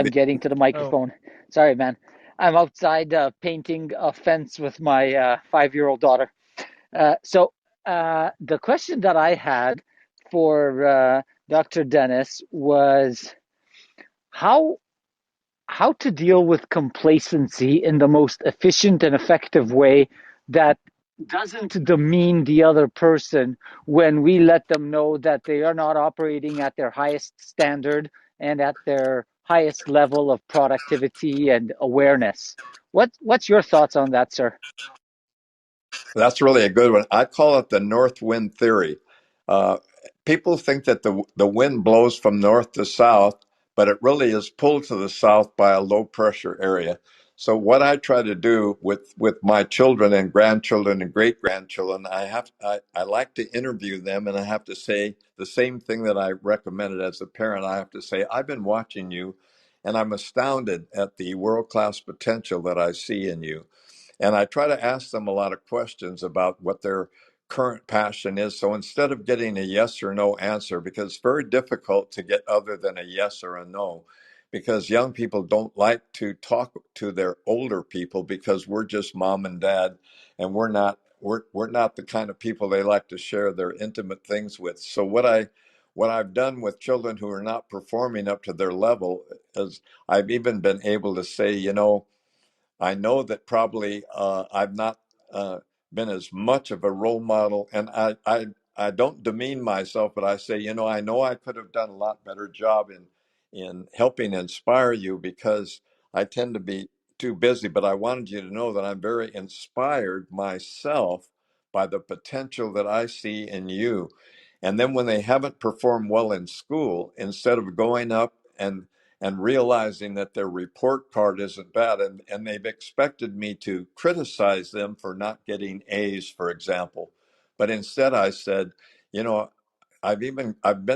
I'm getting to the Oh, microphone. Sorry, man. I'm outside painting a fence with my 5-year-old daughter. The question that I had for Dr. Dennis was how how to deal with complacency in the most efficient and effective way that doesn't demean the other person when we let them know that they are not operating at their highest standard and at their highest level of productivity and awareness. What's your thoughts on that, sir? That's really a good one. I call it the north wind theory. Uh, People think that the wind blows from north to south, but it really is pulled to the south by a low pressure area. So what I try to do with my children and grandchildren and great grandchildren, I like to interview them, and I have to say the same thing that I recommended as a parent. I have to say, I've been watching you, and I'm astounded at the world class potential that I see in you. And I try to ask them a lot of questions about what their current passion is. So instead of getting a yes or no answer, because it's very difficult to get other than a yes or a no, because young people don't like to talk to their older people because we're just mom and dad, and we're not the kind of people they like to share their intimate things with. So what I've done with children who are not performing up to their level is I've even been able to say, I know that probably I've not been as much of a role model, and I don't demean myself, but I say, I know I could have done a lot better job in helping inspire you because I tend to be too busy. But I wanted you to know that I'm very inspired myself by the potential that I see in you. And then when they haven't performed well in school, instead of going up and realizing that their report card isn't bad, and they've expected me to criticize them for not getting A's, for example. But instead I said, you know, I've been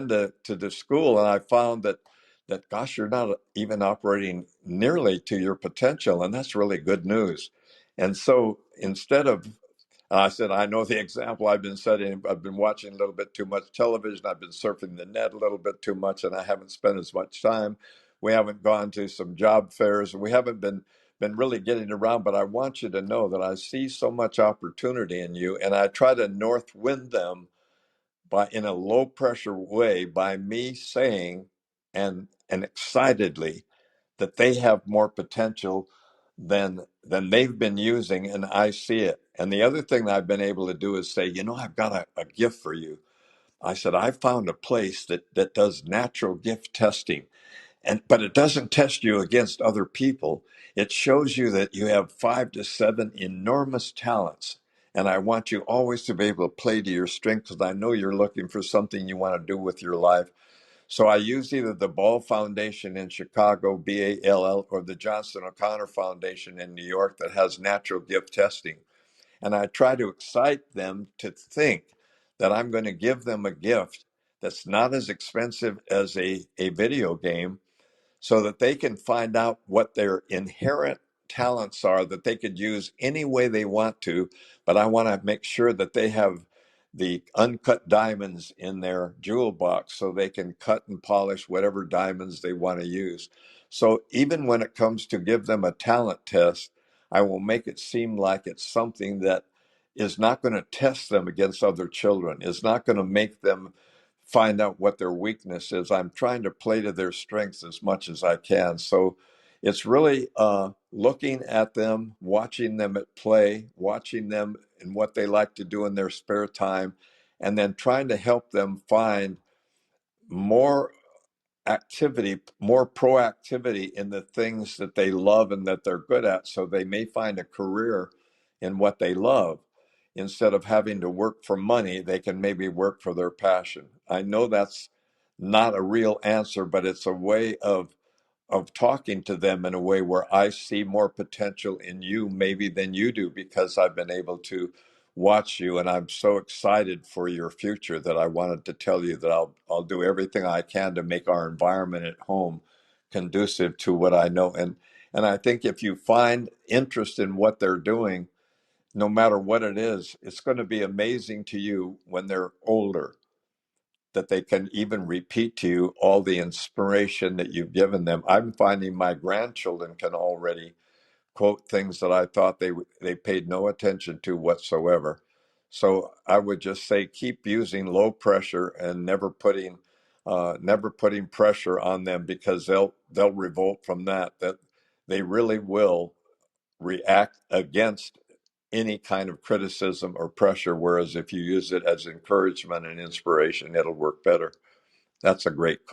to the school, and I found that gosh, you're not even operating nearly to your potential, and that's really good news. And so instead of I said, I know the example I've been setting. I've been watching a little bit too much television. I've been surfing the net a little bit too much, and I haven't spent as much time. We haven't gone to some job fairs. We haven't been really getting around. But I want you to know that I see so much opportunity in you, and I try to north wind them by in a low pressure way by me saying and excitedly that they have more potential than they've been using, and I see it. And the other thing that I've been able to do is say, I've got a gift for you. I said, I found a place that does natural gift testing, but it doesn't test you against other people. It shows you that you have 5 to 7 enormous talents, and I want you always to be able to play to your strengths, because I know you're looking for something you want to do with your life. So I use either the Ball Foundation in Chicago, BALL, or the Johnson O'Connor Foundation in New York that has natural gift testing. And I try to excite them to think that I'm going to give them a gift that's not as expensive as a video game, so that they can find out what their inherent talents are that they could use any way they want to. But I want to make sure that they have the uncut diamonds in their jewel box so they can cut and polish whatever diamonds they want to use. So even when it comes to give them a talent test, I will make it seem like it's something that is not going to test them against other children, is not going to make them find out what their weakness is. I'm trying to play to their strengths as much as I can. So it's really looking at them, watching them at play, watching them and what they like to do in their spare time, and then trying to help them find more activity, more proactivity in the things that they love and that they're good at, so they may find a career in what they love. Instead of having to work for money, they can maybe work for their passion. I know that's not a real answer, but it's a way of talking to them in a way where I see more potential in you maybe than you do, because I've been able to watch you, and I'm so excited for your future that I wanted to tell you that I'll do everything I can to make our environment at home conducive to what I know. And I think if you find interest in what they're doing, no matter what it is, it's going to be amazing to you when they're older. that they can even repeat to you all the inspiration that you've given them. I'm finding my grandchildren can already quote things that I thought they paid no attention to whatsoever. So I would just say keep using low pressure and never putting pressure on them, because they'll revolt from that. That they really will react against any kind of criticism or pressure. Whereas if you use it as encouragement and inspiration, it'll work better. That's a great quote.